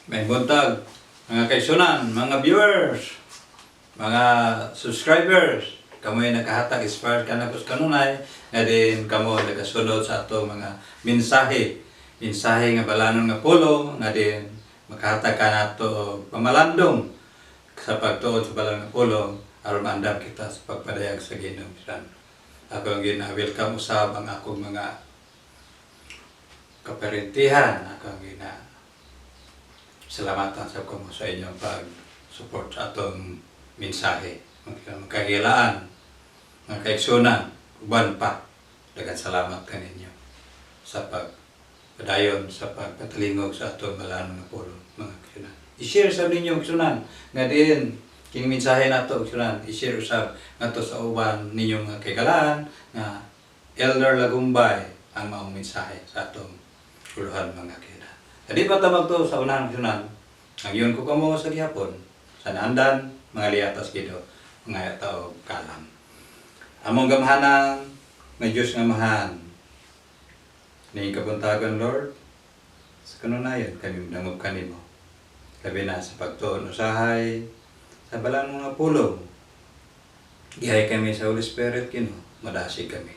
May buntag, mga kaigsunan, mga viewers, mga subscribers, kamo'y nakahatag inspired ka na kus kanunay, nga din kamo nagasunod sa atong mga mensahe nga balanon nga pulong, nga din makahatag ka nato pamalandong sa pagtuon sa balanon nga pulong aron maandam kita sa pagpadayag sa Ginoo. Ako ang gina-welcome usab ang akong mga kaparentihan, ako ang salamatan sa ko sa inyong pag-support sa atong mensahe. Magkahilaan, mga kaigsunan, uban pa, daghang salamat kaninyo sa pagpadayon, sa pagpatalingog sa atong balanon nga pulong, mga kaigsunan. I-share sa ninyo, kaigsunan, nga din, kining mensahe nato, kaigsunan, i-share usab nato sa uban ninyong mga kaigalaan, nga Elder Lagumbay ang maong mensahe sa atong uluhan, mga kaigsunan. Di pa tamag to sa unang kaigsunan, ang yun ko kamo sa gihapon, sa naandan, mga liatas gido, mga tao kalam. Among gamhanang, may Diyos nga mahan, ni kabuntagan Lord, sa kanunayan kami dangog kanimo. Labi na sa pagtuon usahay, sa balang mga pulong, gihay kami sa Holy Spirit kino, madasig kami.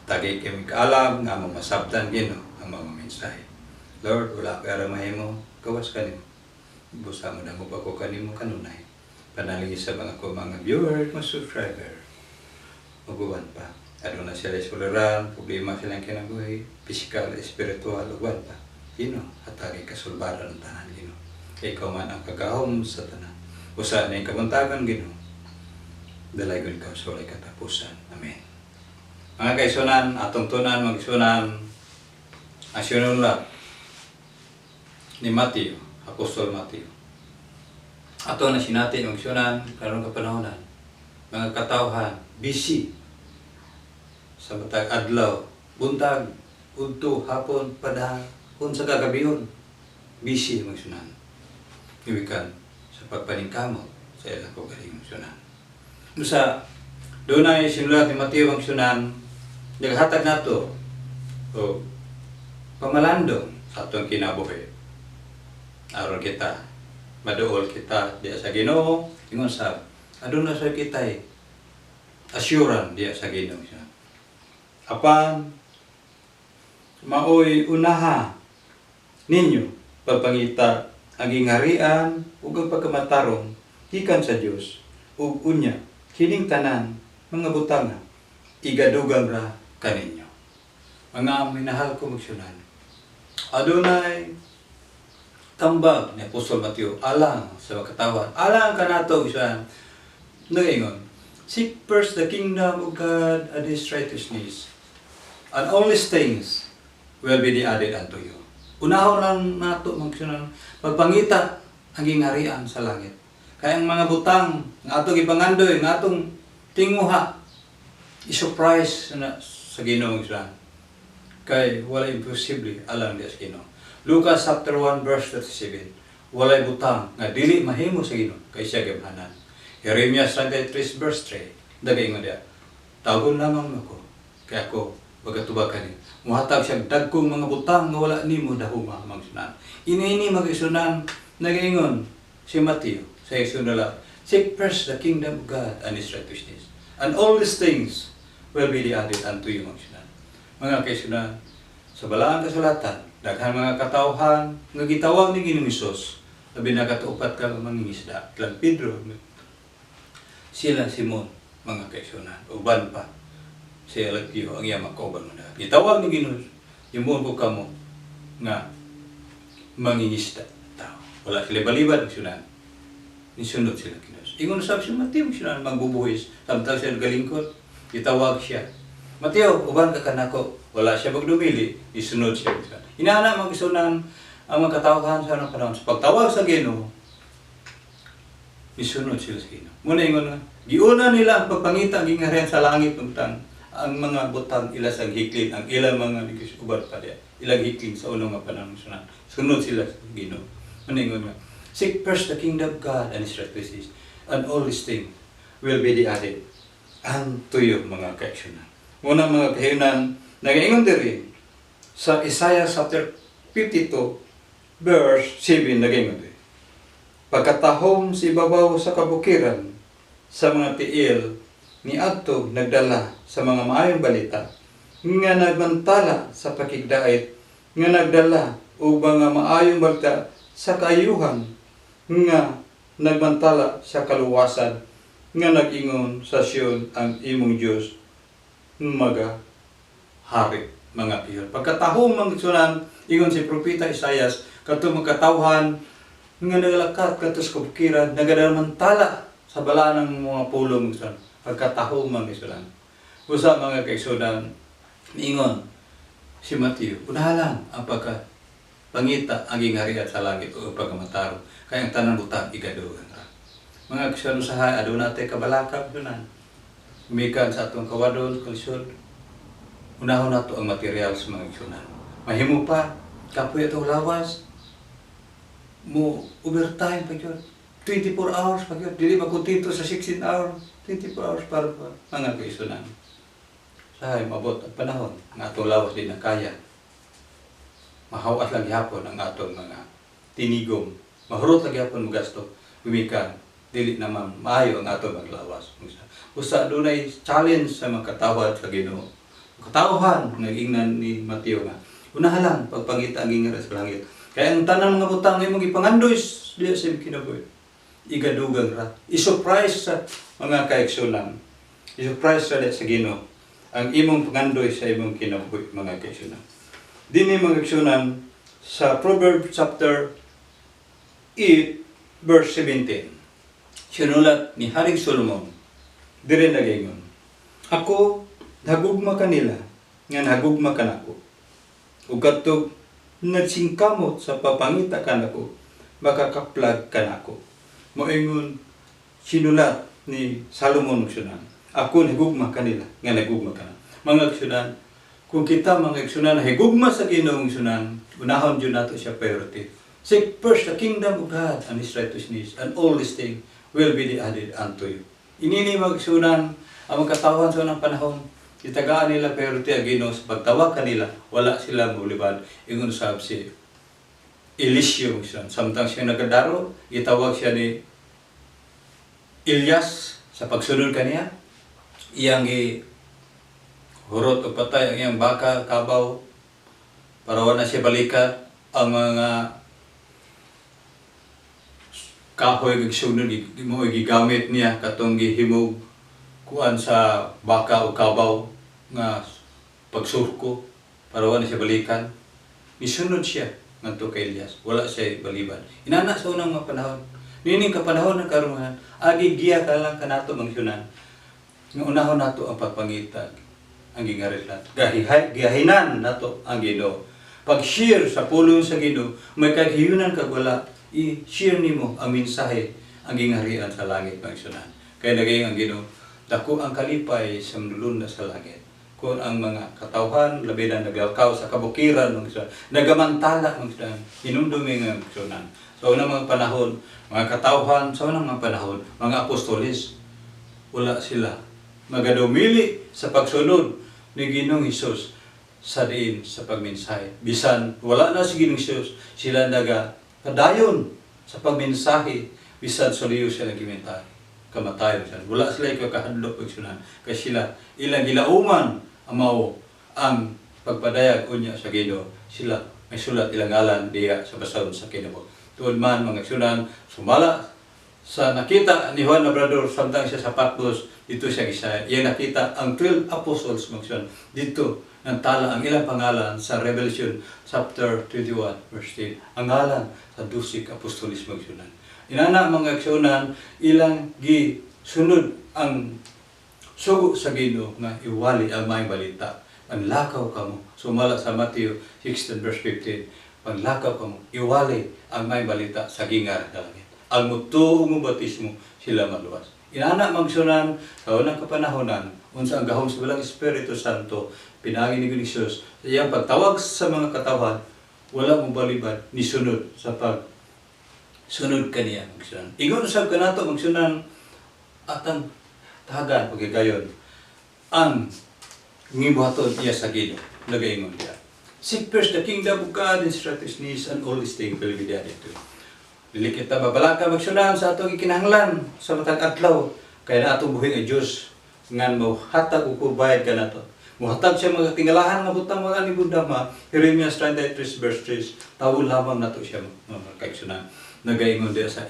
Tagi kami kaalam, nga masabtan kino, ang mga mensahe. Lord, wala ka aramay mo, gawas kanimo. Busa mo na mo ba ko kanimo kanunay. Panalig sa mga ko mga viewer, mga subscriber. Maguban pa. Ano na sila isuliran, problema silang kinabuhi, physical, spiritual, uban pa. Gino, hatagi kasulbaran ng tanan, Gino. Ikaw man ang kagahom sa tanan. Busa na yung kabuntagan, Gino. Dalaygon ka sa walay katapusan. Amen. Mga kaisunan, atong tunan, mag-isunan, ang sinulat ni Matthew, Apostol Matthew. Ato na sinati ng sunan karong kapanahonan. Mga katawhan, busy sa matag adlaw, buntag, udto, hapon, padahon sa kagabiyon. Busy ang sunan. Iwikan sa pagpaningkamot sa ilang kagaling sunan. Sa doon ay sinulat ni Matthew ang sunan, naghatag nato o pamalandong sa atong kinabuhi. Aron kita maduol kita diya sa Ginoo, ingon sa aduna sa kita assurance diya sa Ginoo. Apan maoy unaha ninyo pagpangita ang gingarian ug ang pagkamatarong gikan sa Dios ug unya kining tanan mga butanga igadugang ra kaninyo. Mga minahal ko magsunan, adunay tambag ni Apostol Matthew alang sa katawan, alang kanato isa nangingon, seek first the kingdom of God and His righteousness, and all these things will be added unto you. Unahon lang nato magsunan pagpangita ang gingharian sa langit. Kaya ang mga butang nga atong ipangandoy, nga atong tinguha, i-surprise na sa Ginoo magsunan. Kay wala imposible alang diya sa Ginoo. Lucas chapter 1 verse 37. Walay butang nga dili mahimo sa Ginoo kay siya gamhanan. Jeremias 33 verse 3. Dagay nga diya. Tagon lamang ako kay ako magatubag kani. Muhatag siya dagkong mga butang nga wala nimo dahuma magsunan. Ini magsunan nagaingon si Matthew sa isunala. Seek first the kingdom of God and His righteousness, and all these things will be added unto you magsunan. Mga kaisunan, sa balaang kasulatan, daghang mga katawhan nga gitawag ni Ginoong Hesus, labi na katupat ka mangingisda, lang Pedro, sila Simon, mga kaisunan, uban pa, si Alipio, ang iyang makauban mo na. Gitawag ni Ginoong, yumuon ko kamo, nga mangingisda tao. Wala sila balibad, magsunan, nisunod sila Ginoong. Ingon sabi si Mateo, magsunan, magbubuhis, samtang siya nagalingkod, gitawag siya. Mateo, uban ka kanako, wala siya magdumili, isunod siya. Inaana magsunan ang mga katawhan sa anong panahon. Sa pagtawag sa Ginoo, isunod sila sa Ginoo. Muna ingon nga, giuna nila ang pagpangita ang gingharian sa langit untang ang mga butang ila sa hiklin, ang ilang mga nagisubat pa diya, ilang hiklin sa unang nga panahon sunan. Sunod sila sa Ginoo. Muna ingon nga, seek first the kingdom of God and His righteousness, and all these things will be added unto you, mga kaigsunan. Muna mga kahinan, nagaingon diri sa Isaiah chapter 52 verse 7 nagaingon diri. Pagkatahom sa ibabaw sa kabukiran, sa mga tiil, ni adto nagdala sa mga maayong balita, nga nagmantala sa pakigdait, nga nagdala o mga maayong balita sa kaayuhan, nga nagmantala sa kaluwasan, nga nag-ingon sa Sion ang imong Diyos, maga hari mga piyon. Pagkatahom ang sunan, ingon si Propeta Isaias, kato magkatawhan, nga nagalakat kato sa kabukiran, nagadamantala sa bala ng mga pulong sunan. Pagkatahom ang sunan. Usa mga kaigsunan, ingon si Mateo, unahalan ang pangita ang gingharian sa langit o pagkamataro. Kaya ang tanan butang igadugan ra. Mga kaigsunan usahay, adun natin kabalakab sunan. Umikan sa atong kawadon, kalisod. Unahon nato ang material sa mga igsunan. Mahimo pa, kapoy atong lawas, mo overtime pa yun. 24 hours pa yun. Dili magkuntito sa 16 hours. 24 hours para mga kaigsunan. Sahay, mabot ang panahon. Ang atong lawas din na kaya. Mahawas lang yapon ang atong mga tinigom. Mahurot lang yapon mo gasto. Umikan, dili naman maayo ang atong maglawas. Usa dunay challenge sa mga katawhan sa Ginoo. Katawhan nagingnan ni Mateo nga. Unahalan pagpangita ang gingharian sa langit. Kaya ang tanang mga butang ay mong ipangandoy diya sa kinabuhi. Igadugang ra. I-surprise sa mga kaigsunan. I-surprise ra sa Ginoo ang imong pangandoy sa imong kinabuhi mga kaigsunan. Dinhi mga kaigsunan sa Proverbs chapter 8 verse 17. Sinulat ni Haring Solomon. Dire nagingon. Ako nagugma kanila nga nagugma kanako. Ug kadtog nagsingkamot sa papangita kanako, makakaplag kanako. Moingon sinulat ni Solomon sunan. Ako nagugma kanila nga nagugma kana. Mga igsunan, kung kita mga igsunan higugma sa Ginoong sunan, unahon jud nato siya priority. Seek first the kingdom of God and His righteousness, and all these things will be added unto you. Inini mga igsunan ang katawhan sa unang panahon. Itagaan nila priority ang Ginoo sa pagtawag kanila, wala sila mulibad. Ingon sab si Eliseo siya. Samtang siya nagadaro, itawag siya ni Elias sa pagsunod kaniya. Iyang hurot o patay ang iyang baka, kabaw, para wala siya balikat ang mga kahoy gagsunod mo gigamit niya katong gihimog kuan sa baka o kabaw nga pagsurko para wala siya balikan. Misunod siya ngadto kay Elias, wala siya balibad. Inana sa unang mga panahon. Nining ka panahon ng karuman, agi giya ka lang kanato mangsunan. Nga unahon nato ang pagpangita ang gingharian. Gahinan nato ang Ginoo. Pag-share sa pulong sa Ginoo, may kaghiyunan kag wala, i-share nimo ang mensahe ang gingharian sa langit mangsunan. Kaya naging ang Ginoo, dako ang kalipay sa mulun na sa langit. Kung ang mga katawhan, labi na naglakaw sa kabukiran, nagamantala, inumdumi ng sunan. Sa unang mga panahon, mga katawhan, sa unang mga panahon, mga apostolis, wala sila. Magadumili sa pagsunod ni Ginoong Hesus sa diin sa pagmensahe. Bisan, wala na si Ginoong Hesus, sila padayon sa pagmensahe, bisan soliyo sila kimentay. Kamatayon siya. Wala sila ikakahadlok pagsunan. Kasi sila, ilang gilauman ang pagpadayag unya sa Ginoo. Sila may sulat ilang ngalan diya sa basahon sa Kinabuhi. Tuod man mga sunan, sumala sa nakita ni Juan Labrador samtang siya sa Patmos, dito siya gisaya. Iya nakita ang 12 apostles mga dito nang tala ang ilang pangalan sa Revelation chapter 21 verse 10. Ang ngalan sa 12 apostolis mga inana mga igsunan, ilang gisunod ang sugo sa Ginoo nga iwali ang may balita. Panlakaw kamo. Sumala sa Matthew 16 verse 15. Panlakaw kamo, iwali ang may balita sa gingharian sa langit. Ang mutuong batismo sila maluwas. Inana magsunan sa unang kapanahonan, unsa ang gahom sa bilang Espiritu Santo, pinagi ni Hesus sa iyang pagtawag sa mga katawhan, wala mo balibad ni sunod sa sunod kaniya magsunan. Ingon usab kanato magsunan atang tahagan pagigayon ang ngibuhaton iya sa Ginoo. Nagaingon diya. Seek first the kingdom of God and His righteousness, and all these things will be added to you. Dili kita babalaka magsunan sa atong gikinahanglan sa matag adlaw kay na atong buhi nga Dios ngan mohatag og kubayad kanato. Mohatag siya mga tingalahan nga butang mga ni Budama, Jeremias 33 verse 3. Tawo lamang nato siya mga kaigsunan. Nagaingon diya sa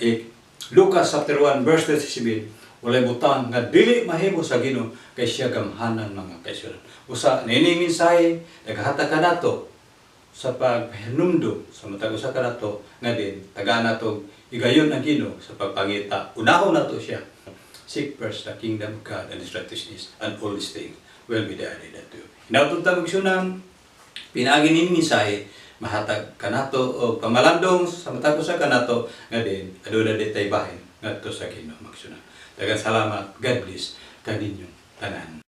Lucas chapter 1 verse 37. Walay butang nga dili mahimo sa Ginoo kay siya gamhanan mga kaigsunan. Usa nini mensahe naghatag kanato sa pagpahinumdum sa matag usa kanato nga din tagaan nato igayon ang Ginoo sa pagpangita. Unahon nato siya. Seek first the kingdom of God and His righteousness, and all these things will be added unto you. Hinautod ta magsunan, pinaagi ni mensahe mahatag kanato o pamalandong sa matag usa kanato nga din aduna ditay bahin ngadto sa Ginoo magsunan. Daghang salamat. God bless kaninyong tanan.